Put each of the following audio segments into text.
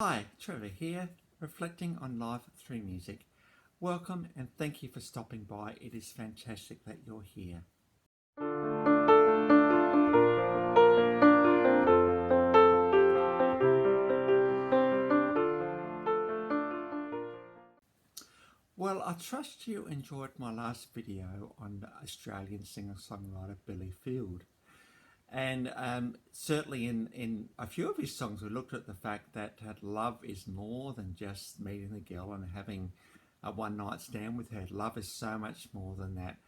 Hi, Trevor here, reflecting on life through music. Welcome and thank you for stopping by. It is fantastic that you're here. Well, I trust you enjoyed my last video on Australian singer-songwriter Billy Field. And certainly in a few of his songs, we looked at the fact that love is more than just meeting the girl and having a one-night stand with her. Love is so much more than that.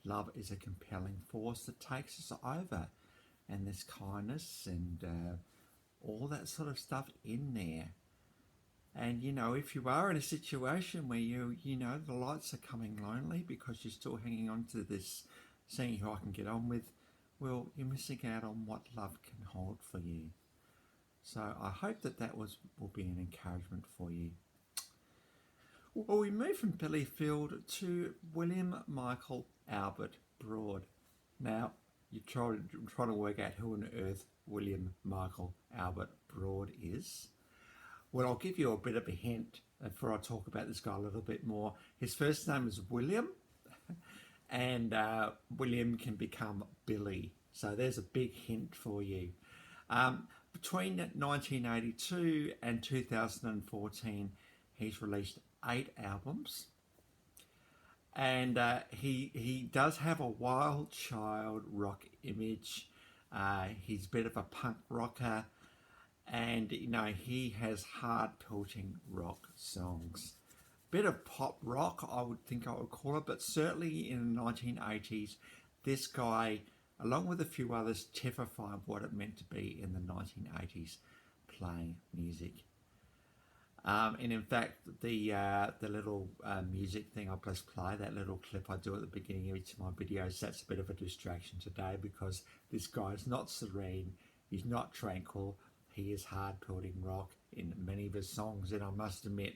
Love is a compelling force that takes us over. And there's kindness and all that sort of stuff in there. And if you are in a situation where you the lights are coming lonely because you're still hanging on to this, seeing who I can get on with, well, you're missing out on what love can hold for you. So I hope that will be an encouragement for you. Well, we move from Billy Field to William Michael Albert Broad. Now, you're trying to work out who on earth William Michael Albert Broad is. Well, I'll give you a bit of a hint before I talk about this guy a little bit more. His first name is William, and William can become Billy. So there's a big hint for you. Between 1982 and 2014, he's released 8 albums. And he does have a wild child rock image. He's a bit of a punk rocker. And he has heart-pelting rock songs. Bit of pop rock, I would think I would call it, but certainly in the 1980s, this guy, along with a few others, typified what it meant to be in the 1980s, playing music. And in fact, the little music thing I just play, that little clip I do at the beginning of each of my videos, that's a bit of a distraction today because this guy is not serene, he's not tranquil. He is hard-pelting rock in many of his songs, and I must admit,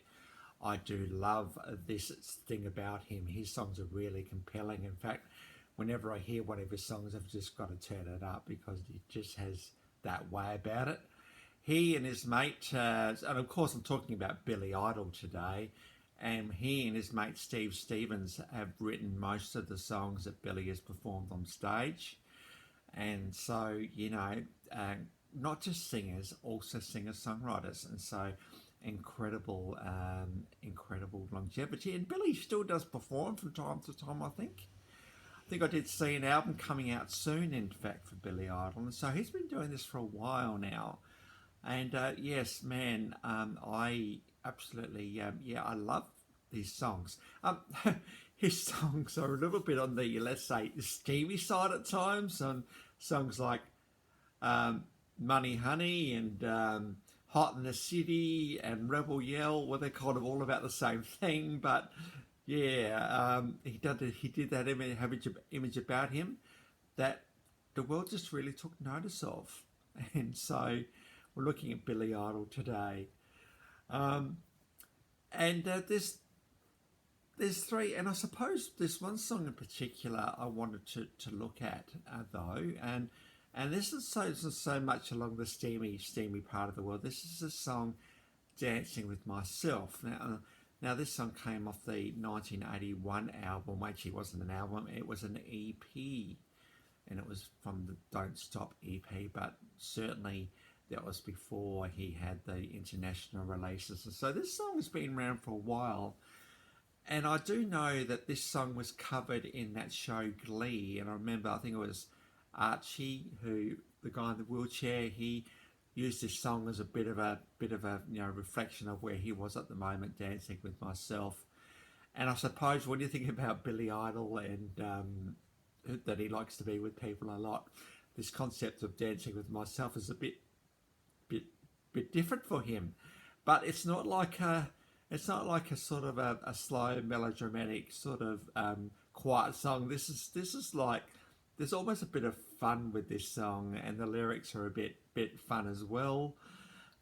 I do love this thing about him. His songs are really compelling. In fact, whenever I hear one of his songs, I've just got to turn it up because he just has that way about it. He and his mate, and of course I'm talking about Billy Idol today, and he and his mate Steve Stevens have written most of the songs that Billy has performed on stage. And so, not just singers, also singer-songwriters, and so incredible longevity. And Billy still does perform from time to time, I think. I did see an album coming out soon, in fact, for Billy Idol, and so he's been doing this for a while now. And yes, man, I absolutely, I love these songs. His songs are a little bit on the, let's say, steamy side at times, on songs like Money Honey and Hot in the City and Rebel Yell. Well, they're kind of all about the same thing, but yeah, he did that image about him that the world just really took notice of. And so we're looking at Billy Idol today. And there's 3, and I suppose there's one song in particular I wanted to look at though, and this is so much along the steamy part of the world. This is a song, Dancing with Myself. Now this song came off the 1981 album. Actually, it wasn't an album, it was an EP, and it was from the Don't Stop EP, but certainly that was before he had the international releases. And so this song has been around for a while. And I do know that this song was covered in that show Glee. And I remember, I think it was Archie, the guy in the wheelchair, he used this song as a bit of a reflection of where he was at the moment, Dancing with Myself. And I suppose when you think about Billy Idol and that he likes to be with people a lot, this concept of dancing with myself is a bit different for him. But it's not like a sort of a slow melodramatic sort of quiet song. This is like, there's almost a bit of fun with this song, and the lyrics are a bit fun as well.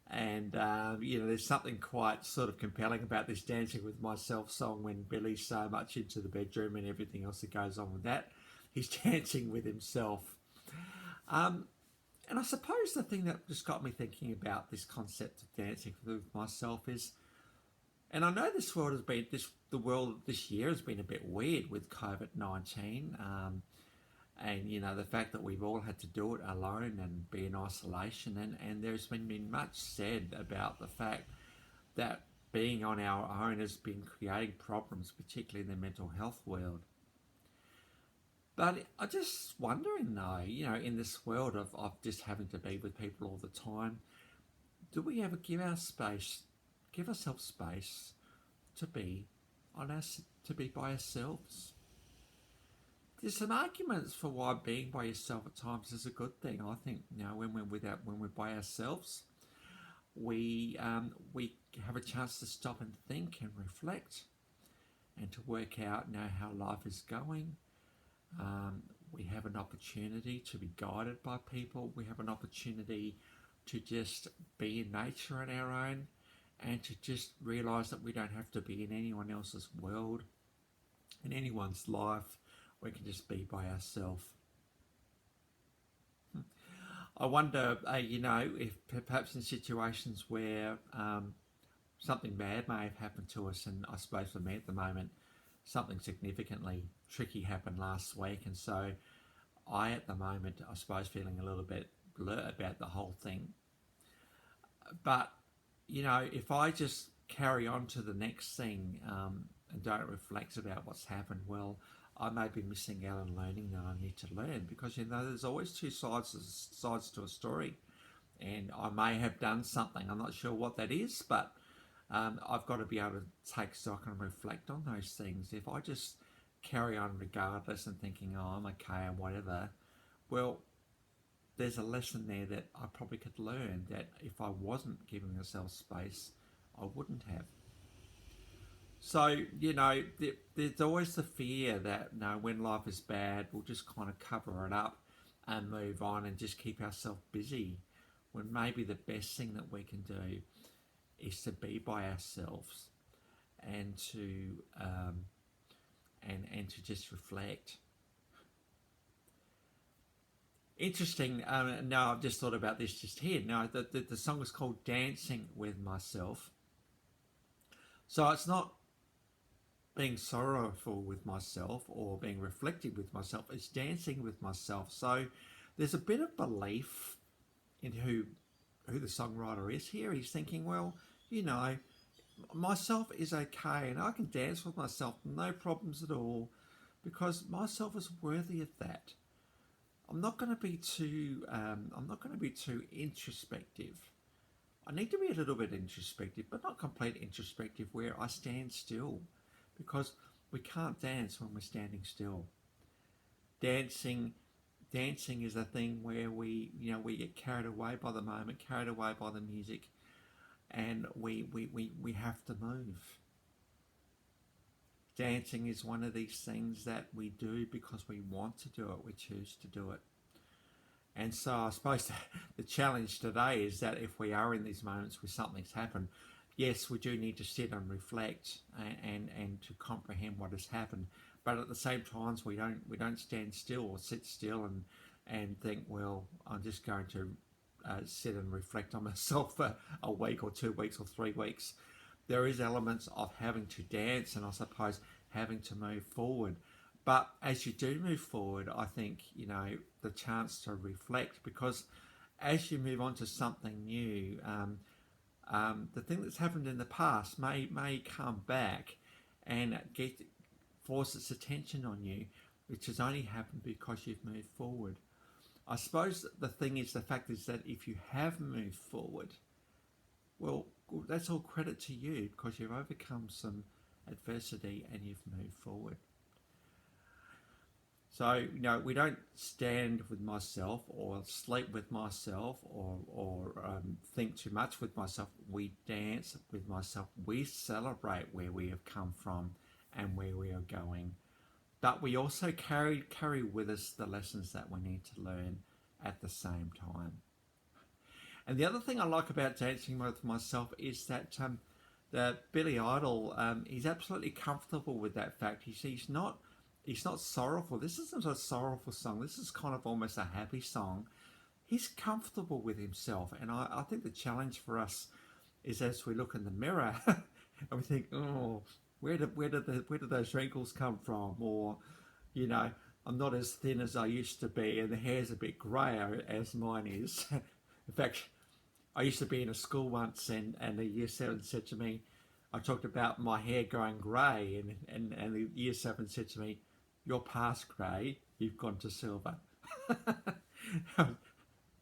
And there's something quite sort of compelling about this Dancing with Myself song when Billy's so much into the bedroom and everything else that goes on with that. He's dancing with himself. And I suppose the thing that just got me thinking about this concept of dancing with myself is, and I know this world has been the world this year has been a bit weird with COVID-19, and the fact that we've all had to do it alone and be in isolation, and there's been much said about the fact that being on our own has been creating problems, particularly in the mental health world. But I'm just wondering though, in this world of just having to be with people all the time, do we ever give ourselves space to be to be by ourselves? There's some arguments for why being by yourself at times is a good thing. I think when we're by ourselves, we have a chance to stop and think and reflect, and to work out how life is going. We have an opportunity to be guided by people. We have an opportunity to just be in nature on our own, and to just realise that we don't have to be in anyone else's world, in anyone's life. We can just be by ourselves. I wonder, if perhaps in situations where something bad may have happened to us, and I suppose for me at the moment, something significantly tricky happened last week, and so at the moment, I suppose, feeling a little bit blur about the whole thing. But if I just carry on to the next thing and don't reflect about what's happened, well, I may be missing out on learning that I need to learn, because there's always two sides to a story, and I may have done something. I'm not sure what that is, but I've got to be able to take stock and reflect on those things. If I just carry on regardless and thinking, oh, I'm okay and whatever, well, there's a lesson there that I probably could learn, that if I wasn't giving myself space, I wouldn't have. So, there's always the fear that when life is bad, we'll just kind of cover it up and move on and just keep ourselves busy, when maybe the best thing that we can do is to be by ourselves and to and to just reflect. Interesting. Now I've just thought about this just here. Now the song is called "Dancing with Myself," so it's not being sorrowful with myself or being reflective with myself. It's dancing with myself. So there's a bit of belief in who the songwriter is here. He's thinking, well, myself is okay, and I can dance with myself, no problems at all, because myself is worthy of that. I'm not going to be too introspective. I need to be a little bit introspective, but not complete introspective where I stand still, because we can't dance when we're standing still. Dancing is a thing where we get carried away by the moment, carried away by the music, and we have to move. Dancing is one of these things that we do because we want to do it, we choose to do it. And so I suppose the challenge today is that if we are in these moments where something's happened, yes, we do need to sit and reflect and to comprehend what has happened. But at the same time, we don't stand still or sit still and think, well, I'm just going to sit and reflect on myself for a week or 2 weeks or 3 weeks. There is elements of having to dance, and I suppose having to move forward. But as you do move forward, I think, the chance to reflect, because as you move on to something new, the thing that's happened in the past may come back and force its attention on you, which has only happened because you've moved forward. I suppose the fact is that if you have moved forward, well, that's all credit to you, because you've overcome some adversity and you've moved forward. So, we don't stand with myself or sleep with myself or think too much with myself. We dance with myself. We celebrate where we have come from and where we are going. But we also carry with us the lessons that we need to learn at the same time. And the other thing I like about dancing with myself is that Billy Idol, he's absolutely comfortable with that fact. He's not sorrowful. This isn't a sorrowful song. This is kind of almost a happy song. he's comfortable with himself. And I think the challenge for us is as we look in the mirror and we think, oh, where did those wrinkles come from? Or, you know, I'm not as thin as I used to be, and the hair's a bit greyer as mine is. In fact, I used to be in a school once, and the year seven said to me, I talked about my hair going grey, and the year seven said to me, "You're past grey, you've gone to silver."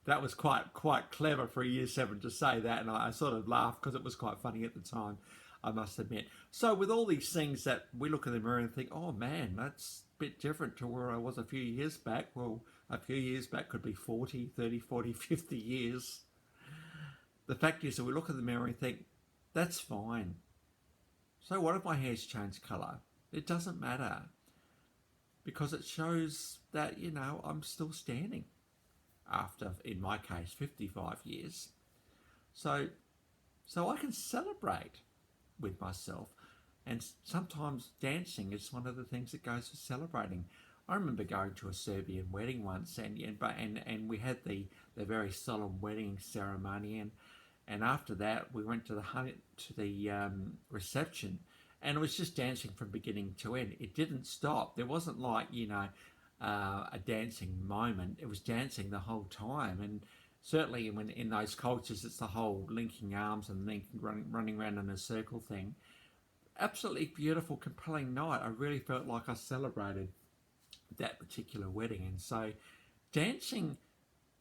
That was quite clever for a year seven to say that, and I sort of laughed because it was quite funny at the time, I must admit. So with all these things that we look in the mirror and think, oh man, that's a bit different to where I was a few years back. Well, a few years back could be 40, 30, 40, 50 years. The fact is that we look in the mirror and think, that's fine. So what if my hair's changed colour? It doesn't matter, because it shows that, you know, I'm still standing after, in my case, 55 years. So I can celebrate with myself. And sometimes dancing is one of the things that goes with celebrating. I remember going to a Serbian wedding once, and we had the very solemn wedding ceremony, and after that we went to the reception, and it was just dancing from beginning to end. It didn't stop. There wasn't like, you know, a dancing moment. It was dancing the whole time. And certainly when in those cultures, it's the whole linking arms and running around in a circle thing. Absolutely beautiful, compelling night. I really felt like I celebrated that particular wedding. And so dancing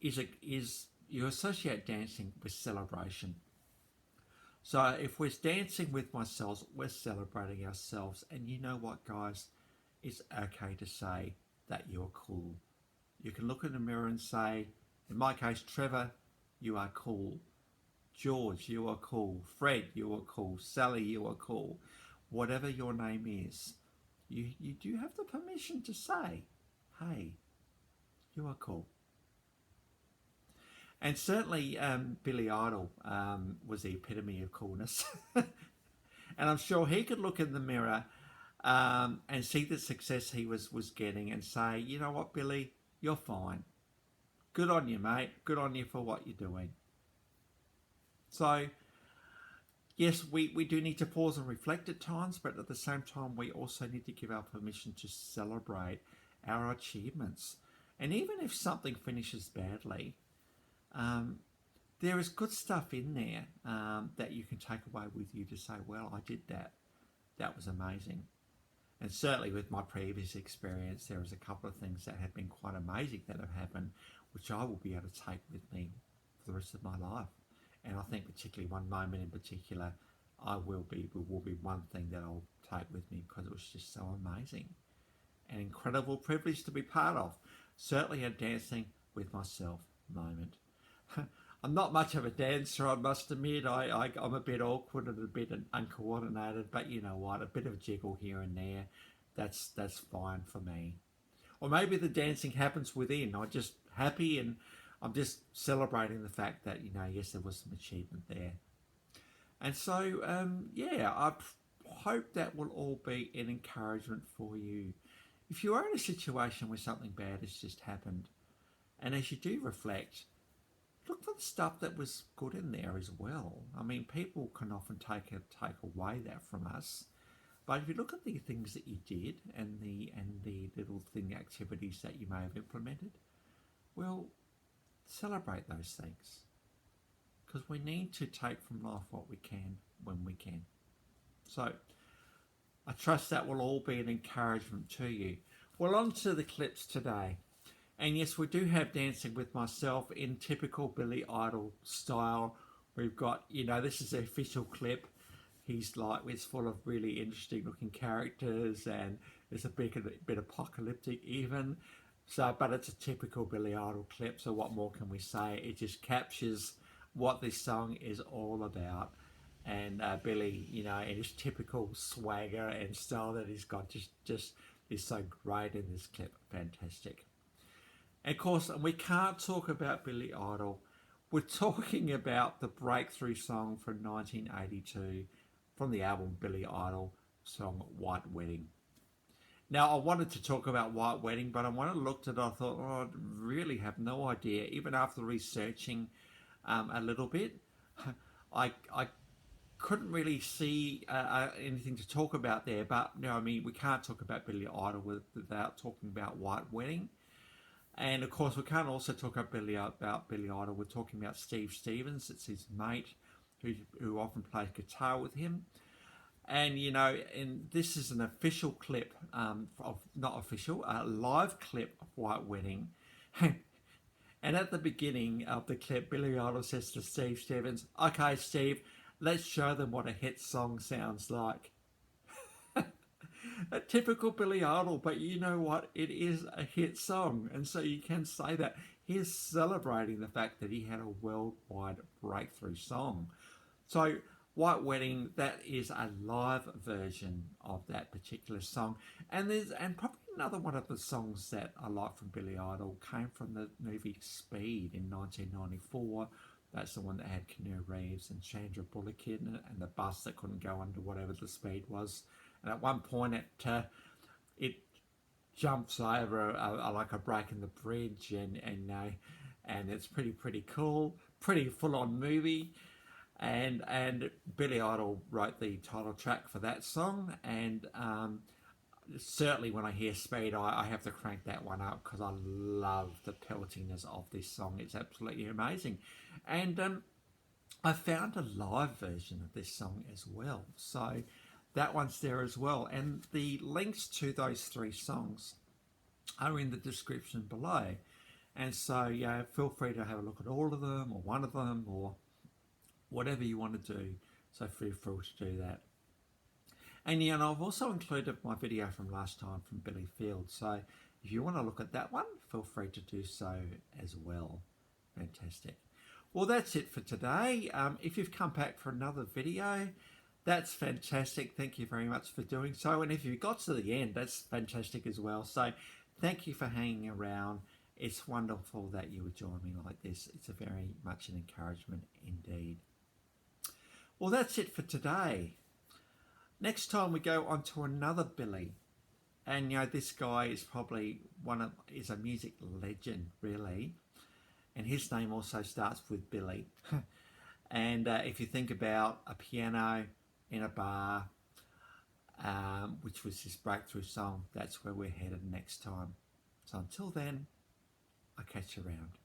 is you associate dancing with celebration. So if we're dancing with myself, we're celebrating ourselves. And you know what, guys? It's okay to say that you're cool. You can look in the mirror and say, in my case, Trevor, you are cool. George, you are cool. Fred, you are cool. Sally, you are cool. Whatever your name is, you do have the permission to say, hey, you are cool. And certainly Billy Idol was the epitome of coolness. And I'm sure he could look in the mirror and see the success he was getting and say, you know what, Billy, you're fine. Good on you, mate. Good on you for what you're doing. So, yes, we do need to pause and reflect at times, but at the same time, we also need to give our permission to celebrate our achievements. And even if something finishes badly, there is good stuff in there that you can take away with you to say, well, I did that. That was amazing. And certainly with my previous experience, there was a couple of things that have been quite amazing that have happened, which I will be able to take with me for the rest of my life. And I think particularly one moment in particular, will be one thing that I'll take with me because it was just so amazing. An incredible privilege to be part of. Certainly a dancing with myself moment. I'm not much of a dancer, I must admit. I'm a bit awkward and a bit uncoordinated, but you know what? A bit of jiggle here and there, that's fine for me. Or maybe the dancing happens within. I'm just happy and I'm just celebrating the fact that, you know, yes, there was some achievement there. And so, yeah, I hope that will all be an encouragement for you. If you are in a situation where something bad has just happened, and as you do reflect, look for the stuff that was good in there as well. I mean, people can often take away that from us. But if you look at the things that you did and the little activities that you may have implemented, well, celebrate those things. Because we need to take from life what we can when we can. So I trust that will all be an encouragement to you. Well, on to the clips today. And yes, we do have Dancing with Myself in typical Billy Idol style. We've got, you know, this is the official clip. He's like, it's full of really interesting looking characters and it's a bit apocalyptic even. So, but it's a typical Billy Idol clip. So what more can we say? It just captures what this song is all about. And Billy, you know, in his typical swagger and style that he's got, just is so great in this clip. Fantastic. And of course, we can't talk about Billy Idol. We're talking about the breakthrough song from 1982 from the album Billy Idol, song White Wedding. Now, I wanted to talk about White Wedding, but when I looked at it, I thought, oh, I really have no idea. Even after researching a little bit, I couldn't really see anything to talk about there. But no, I mean, we can't talk about Billy Idol without talking about White Wedding. And of course, we can't also talk about Billy Idol. We're talking about Steve Stevens. It's his mate who often plays guitar with him. And and this is an official clip of not official, a live clip of White Wedding. And at the beginning of the clip, Billy Idol says to Steve Stevens, "Okay, Steve, let's show them what a hit song sounds like." A typical Billy Idol, but you know what? It is a hit song, and so you can say that he is celebrating the fact that he had a worldwide breakthrough song. So, White Wedding, that is a live version of that particular song, and probably another one of the songs that I like from Billy Idol came from the movie Speed in 1994. That's the one that had Keanu Reeves and Sandra Bullock in it, and the bus that couldn't go under whatever the speed was. And at one point, it jumps over like a break in the bridge, and it's pretty cool, pretty full on movie. And Billy Idol wrote the title track for that song, and certainly when I hear Speed, I have to crank that one up because I love the peltiness of this song. It's absolutely amazing, and I found a live version of this song as well, so that one's there as well. And the links to those three songs are in the description below. And so, yeah, feel free to have a look at all of them or one of them or whatever you want to do. So feel free to do that. And yeah, and I've also included my video from last time from Billy Field. So if you want to look at that one, feel free to do so as well. Fantastic. Well, that's it for today. If you've come back for another video, that's fantastic. Thank you very much for doing so. And if you got to the end, that's fantastic as well. So thank you for hanging around. It's wonderful that you would join me like this. It's a very much an encouragement indeed. Well, that's it for today. Next time we go on to another Billy. And this guy is probably is a music legend, really. And his name also starts with Billy. And if you think about a piano in a bar, which was his breakthrough song, that's where we're headed next time. So until then, I'll catch you around.